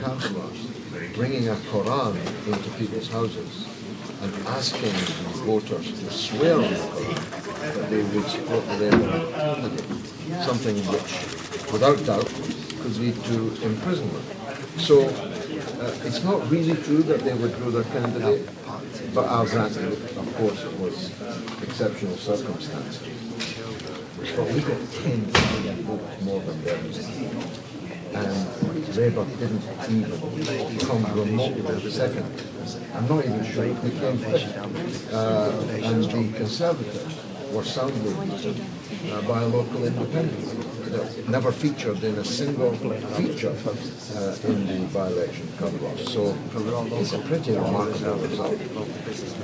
councillors bringing a Quran into people's houses and asking the voters to swear on the Quran that they would support the Labour candidate, something which, without doubt, could lead to imprisonment. So it's not really true that they withdrew their candidate, but Alzheimer's, of course, it was exceptional circumstances. But we got 10,000 votes more than them. And Labour didn't even come remotely second. I'm not even sure if they came fifth. And the Conservatives were soundly beaten by a local independent that never featured in a single feature in the by-election cover-up. So it's a pretty remarkable result.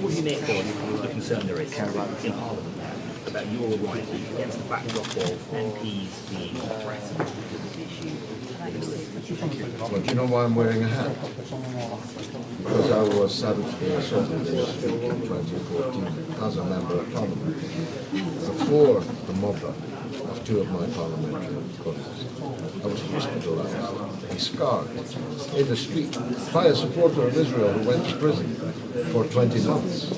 What do you make of the concern there is in Parliament about your arrival against the backdrop of MPs being threatened because of the issue? Well, do you know why I'm wearing a hat? Because I was savagely assaulted in the street in 2014 as a member of Parliament before the murder of two of my parliamentary colleagues. I was hospitalised and scarred in the street by a supporter of Israel who went to prison for 20 months.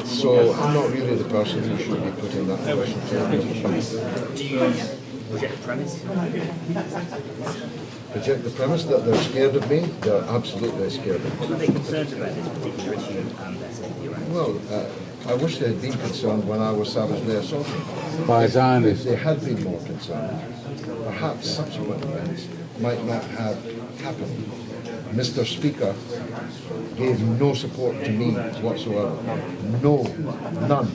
So I'm not really the person who should be putting that question to. Do you reject the premise? Reject the premise that they're scared of me? They're absolutely scared of me. Are they concerned about this particular issue and their safety around? Well, I wish they had been concerned when I was savagely assaulted. By Zionists. If they had been more concerned, perhaps subsequent events might not have happened. Mr. Speaker gave no support to me whatsoever. No, none.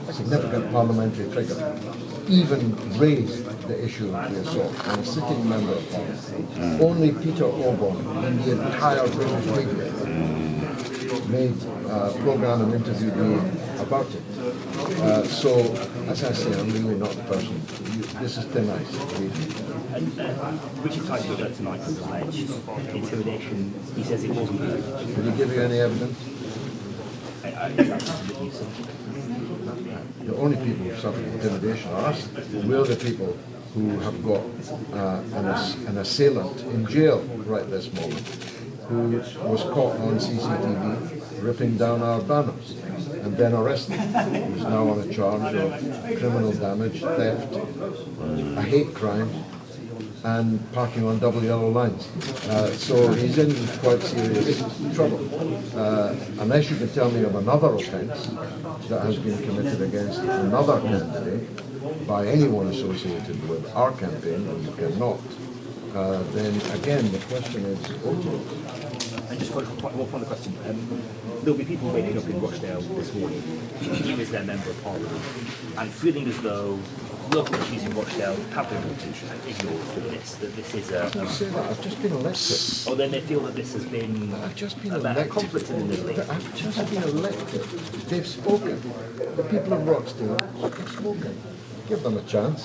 A significant parliamentary figure even raised the issue of the assault. I'm a sitting member of Parliament. Only Peter Auburn in the entire British media made a programme and interviewed me about it. So, as I say, I'm really not the person. This is thin ice. Richard Tyson tonight has alleged intimidation. He says it wasn't good. Did he give you any evidence? The only people who suffer intimidation are us. We're the people who have got an assailant in jail right this moment, who was caught on CCTV ripping down our banners and then arrested. He's now on a charge of criminal damage, theft, a hate crime, and parking on double yellow lines. So he's in quite serious trouble. Unless you can tell me of another offence that has been committed against another candidate by anyone associated with our campaign, and you cannot, then again the question is ultimate. And just one final question. There'll be people waking up in Rochdale this morning, you as their member of Parliament, and feeling as though local issues in Rochdale have been ignored for this, that this is a... You say that, I've just been elected. Or then they feel that this has been I've just been about elected. a conflict in the Middle East. I've just been elected. They've spoken. The people of Rochdale have spoken. Give them a chance.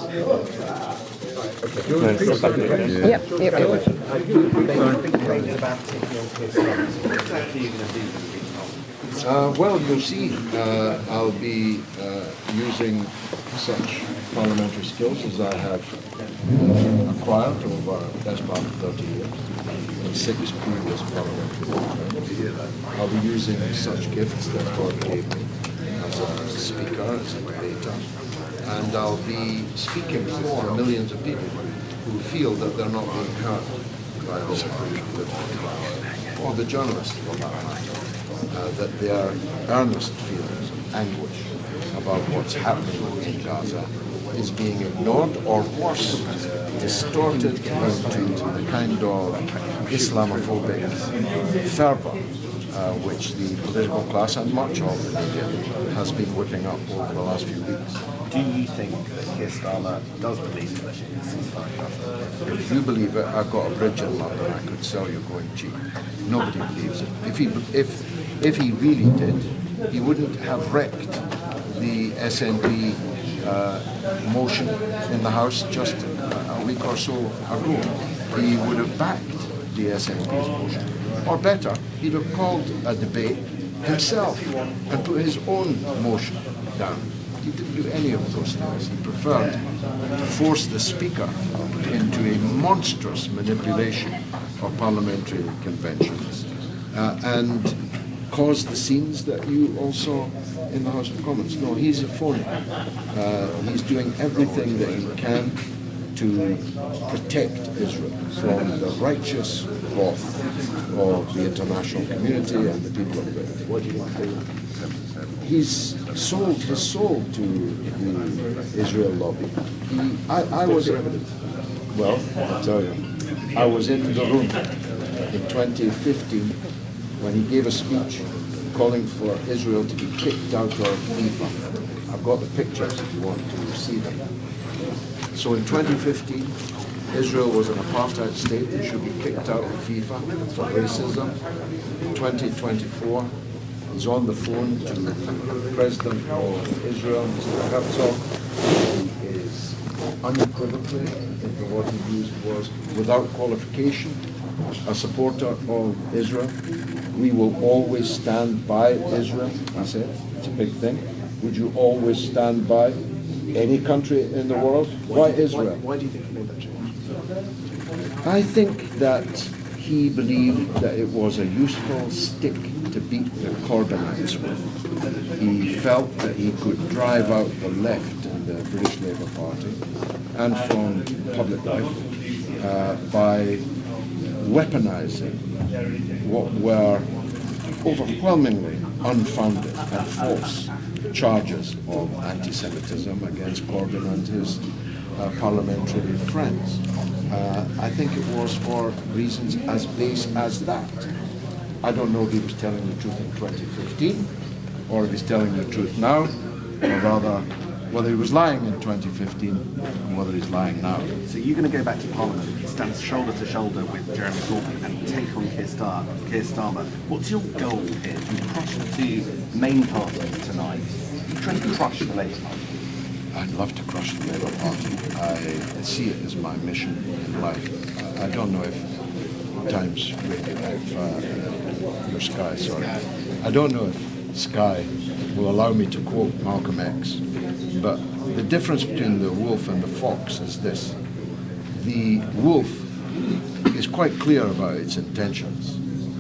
Well, you'll see, I'll be using such parliamentary skills as I have acquired over the best part of 30 years in 6 previous parliamentary terms. I'll be using such gifts that God gave me as a speaker, as a debater, and I'll be speaking for millions of people who feel that they're not being heard by the political class, or the journalists for that matter, that their earnest feelings of anguish about what's happening in Gaza is being ignored, or worse, distorted into the kind of Islamophobic fervour which the political class and much of the media has been whipping up over the last few weeks. Do you think that Keir Starmer does believe that ceasefire? If you believe it, I've got a bridge in London I could sell you going cheap. Nobody believes it. If he really did, he wouldn't have wrecked the SNP motion in the House just a week or so ago. He would have backed the SNP's motion. Or better, he'd have called a debate himself and put his own motion down. He didn't do any of those things. He preferred to force the Speaker into a monstrous manipulation of parliamentary conventions and cause the scenes that you all saw in the House of Commons. No, he's a phony. He's doing everything that he can to protect Israel from the righteous wrath of the international community and the people of Britain. What do you think? He's sold his soul to the Israel lobby. I was, well, I'll tell you, I was in the room in 2015 when he gave a speech calling for Israel to be kicked out of FIFA. I've got the pictures if you want to see them. So in 2015, Israel was an apartheid state that should be kicked out of FIFA for racism. In 2024, he's on the phone to the President of Israel, Mr. Herzog. He is unequivocally, I think the word he used was, without qualification, a supporter of Israel. We will always stand by Israel, he said. It's a big thing. Would you always stand by any country in the world? Why Israel? Why do you think he made that change? I think that he believed that it was a useful stick to beat the Corbynites with. He felt that he could drive out the left in the British Labour Party and from public life by weaponizing what were overwhelmingly unfounded and false charges of anti-Semitism against Corbyn and his parliamentary friends. I think it was for reasons as base as that. I don't know if he was telling the truth in 2015 or if he's telling the truth now, or rather whether he was lying in 2015 and whether he's lying now. So you're going to go back to Parliament, stand shoulder to shoulder with Jeremy Corbyn and take on Keir Starmer. What's your goal here? You crush the two main parties tonight. You try to crush the Labour Party. I'd love to crush the Labour Party. I see it as my mission in life. I don't know if Times Radio, your Sky, sorry. I don't know if Sky will allow me to quote Malcolm X, but the difference between the wolf and the fox is this. The wolf is quite clear about its intentions,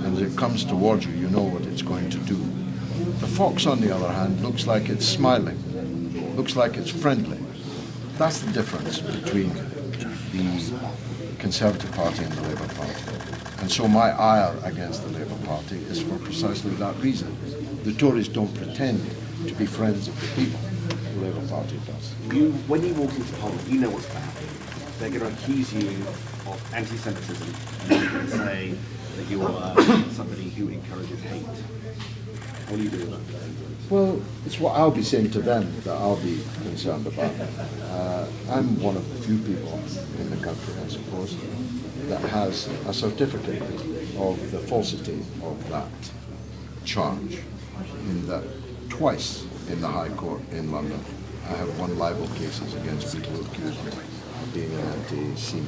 and as it comes towards you, you know what it's going to do. The fox, on the other hand, looks like it's smiling, looks like it's friendly. That's the difference between the Conservative Party and the Labour Party. And so my ire against the Labour Party is for precisely that reason. The Tories don't pretend to be friends of the people. The Labour Party does. When you walk into Parliament, you know what's going to happen. They're going to accuse you of anti-Semitism. They're going to say that you are somebody who encourages hate. What do you do with that? Well, it's what I'll be saying to them that I'll be concerned about. I'm one of the few people in the country, I suppose, that has a certificate of the falsity of that charge. In that twice in the High Court in London, I have won libel cases against people who accuse me of being an anti-Semite.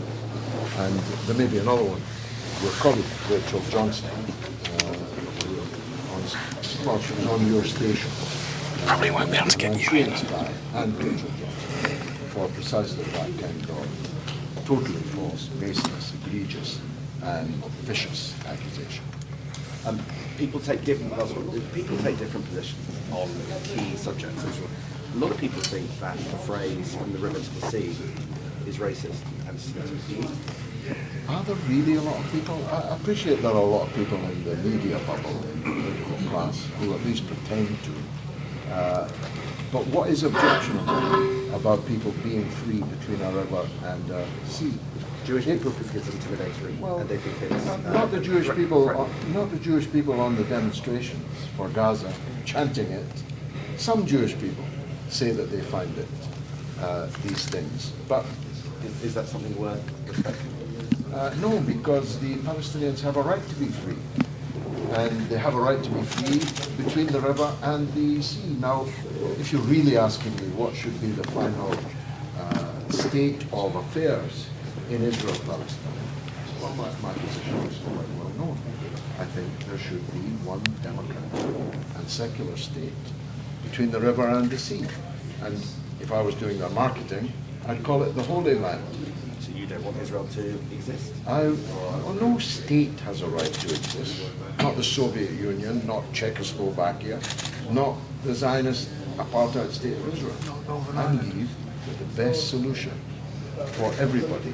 And there may be another one. Your colleague, Rachel Johnson, well, she was on your station. Probably won't be able to get you in. And Rachel Johnson for precisely that kind of totally false, baseless, egregious, and vicious accusation. People take different positions on key subjects. A lot of people think that the phrase "from the river to the sea" is racist and anti-Semitic. Are there really a lot of people? I appreciate there are a lot of people in the media bubble, in the political class, who at least pretend to. But what is objectionable about people being free between a river and a sea? Jewish people think it's intimidatory, and they think it's not the Jewish people, not the Jewish people on the demonstrations for Gaza chanting it. Some Jewish people say that they find it these things, but is that something worth respecting? no, because the Palestinians have a right to be free, and they have a right to be free between the river and the sea. Now, if you're really asking me what should be the final state of affairs in Israel-Palestine, well, my position is quite well known. I think there should be one democratic and secular state between the river and the sea. And if I was doing their marketing, I'd call it the Holy Land. So you don't want Israel to exist? No state has a right to exist. Not the Soviet Union, not Czechoslovakia, not the Zionist apartheid state of Israel. I believe that the best solution for everybody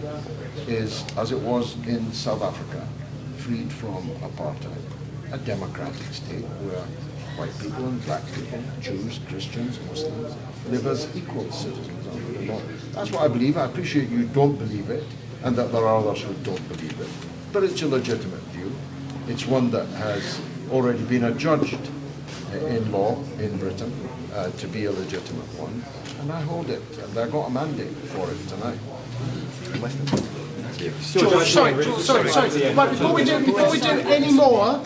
is, as it was in South Africa, freed from apartheid, a democratic state where white people and black people, Jews, Christians, Muslims, live as equal citizens under the law. That's what I believe. I appreciate you don't believe it, and that there are others who don't believe it. But it's a legitimate view. It's one that has already been adjudged in law in Britain to be a legitimate one, and I hold it, and I got a mandate for it tonight. George, sorry. Right, before we do any more,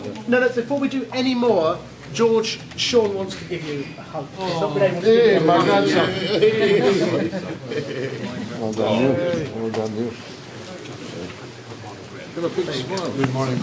before we do any more, George, Sean wants to give you a hug. Hey, my grandson. Well done, you. Well done, you. Got a big smile. Good morning.